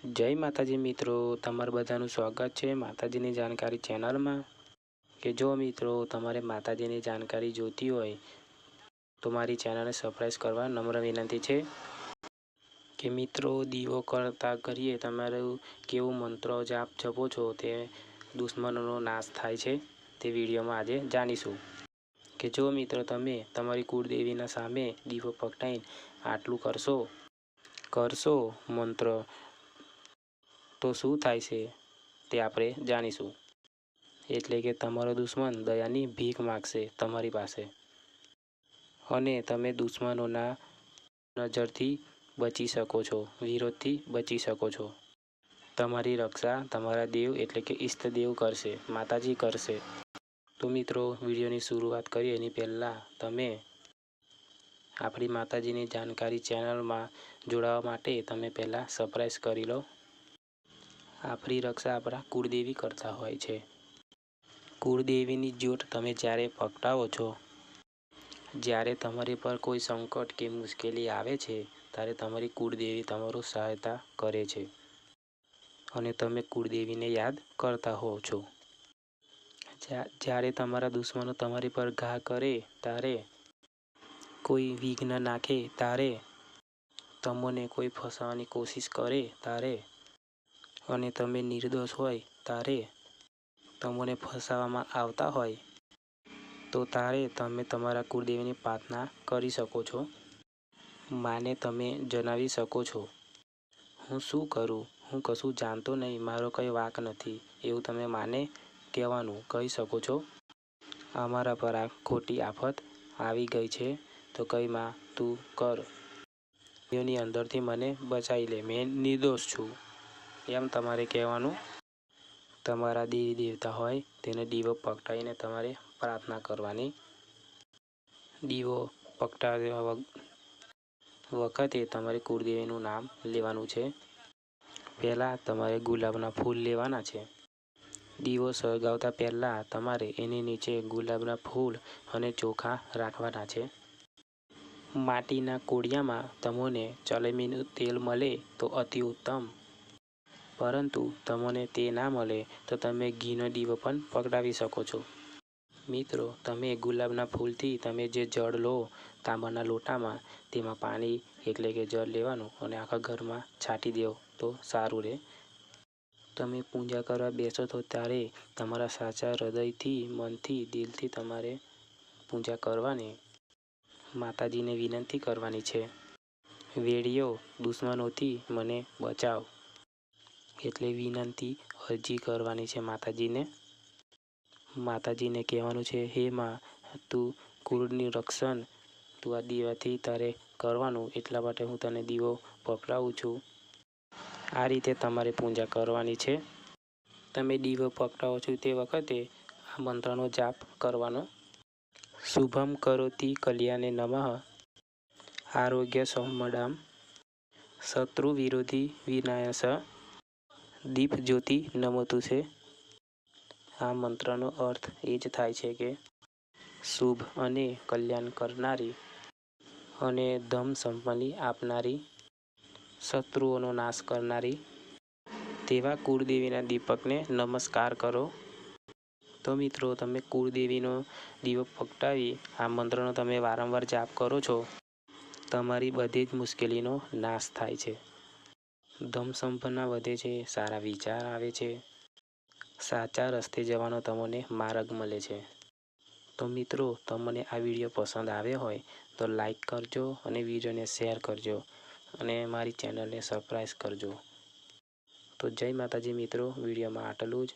जय माताजी मित्रों, तमार बधानुं स्वागत है माताजीनी जानकारी चेनल में। कि जो मित्रों तमारे माताजीनी जानकारी जोती होय तो मारी चेनल ने सब्सक्राइब करवा नम्र विनंती है। कि मित्रों दीवो करता करिए तमारे केवो मंत्र जाप जपो छो ते दुश्मनों नाश थाय छे ते विडियो में आज जानीशुं। कि जो मित्रों तमे तमारी कुलदेवीना सामे दीवो पकड़ाईने आटलू करशो मंत्र तो शुं थाय छे ते आपणे जाणीशुं। एटले के तमारो दुश्मन दयानी भीख मागशे तमारी पासे अने तमे दुश्मनोना नजरथी बची शको छो, विरोधथी बची शको छो। तमारी रक्षा तमारा देव एटले के इष्टदेव करशे, माताजी करशे। तो मित्रों विडियोनी शुरुआत करीए एनी पहेला तमे आपणी माताजीनी जानकारी चेनल में जोड़वा माटे तमे पहेला सब्सक्राइब करी लो। आपणी रक्षा आपणा कुलदेवी करता होय छे। कुलदेवीनी ज्योत तमे ज्यारे पकड़ावो छो, ज्यारे तमारी पर कोई संकट के मुश्केली आवे छे त्यारे तमारी कुलदेवी तमारो सहायता करे छे अने तमे कुलदेवीने याद करता हो छो। ज्यारे तमारा दुश्मनो तमारी पर घा करे त्यारे कोई विघ्न नाखे त्यारे तमोने कोई फसावानी कोशिश करे त्यारे अने तमे निर्दोष होय त्यारे तमोने फसावामां आवता होय तो त्यारे तमे तमारा कुलदेवीनी प्रार्थना करी शको छो। माने तमे जणावी शको छो हूँ शुं करूँ, हूँ कशुं जानतो नहीं, मारो कई वाक नथी एवुं तमे माने कहेवानुं कही शको छो। अमारा पर आ खोटी आफत आवी गई छे तो कई मां तू कर, योनी अंदरथी मने बचाई ले, मैं निर्दोष छूं एम तमारे कहेवानुं। तमारा देवी देवता होय तेने दीवो पकड़ाईने तमारे प्रार्थना करवानी। दीवो पकड़ाव्या वखते तमारे कुलदेवीनुं नाम लेवानुं छे। पहेला तमारे गुलाबना फूल लेवाना छे। दीवो सळगावता पहेला तमारे एनी नीचे गुलाबना फूल अने चोखा राखवाना छे। माटीना कोड़ियामां तमोने चलेमीनुं तेल मळे तो अति उत्तम, परंतु तमोने ते ना मळे तो तमे घीनो दीवो पण पकड़ावी शको छो। मित्रों तमे गुलाबना फूलथी तमे जे जळ लो तांबाना लोटामां तेमां पाणी एटले के जळ लेवानुं अने आखा घरमां छांटी देवो तो सारुं रहे। तमे पूजा करवा बेसो तो त्यारे तमारा साचा हृदयथी मनथी दिलथी तमारे पूजा करवानी, माताजीने विनंती करवानी छे। वेड़ियो दुश्मनोथी मने बचाव एटले विनंती अरजी करवानी छे माताजीने। माताजीने कहेवानुं छे हे मां तू कुलनी रक्षण तू आ दीवाथी तारे करवानुं एटला माटे हूँ तने दीवो पकड़ावुं छुं। आ रीते तमारे पूजा करवानी छे। तमे दीवो पकड़ावो छो ते वखते आ मंत्रनो जाप करवानो। शुभम करोति कल्याणे नमः, आरोग्य सम्मदाम, शत्रु विरोधी विनाश, दीप ज्योति नमोतु छे। आ मंत्रनो अर्थ ए ज थाय छे के शुभ अने कल्याण करनारी अने धन संपत्ति आपनारी, शत्रुओनो नाश करनारी तेवा कुलदेवीना दीपकने नमस्कार करो। तो मित्रों तमे कुलदेवीनो दीवो पकड़ावी आ मंत्रनो तमे वारंवार जाप करो छो तमारी बधी ज मुश्केलीनो नाश थाय छे, धन संपन्ना वधे छे, सारा विचार आवे छे, साचा रस्ते जवानो तमोने मार्ग मळे छे। तो मित्रों तमने आ विडियो पसंद आव्यो होय तो लाइक करजो अने विडियोने शेर करजो अने मारी चेनलने सब्सक्राइब करजो। तो जय माताजी मित्रों, विडियो में आटલું જ।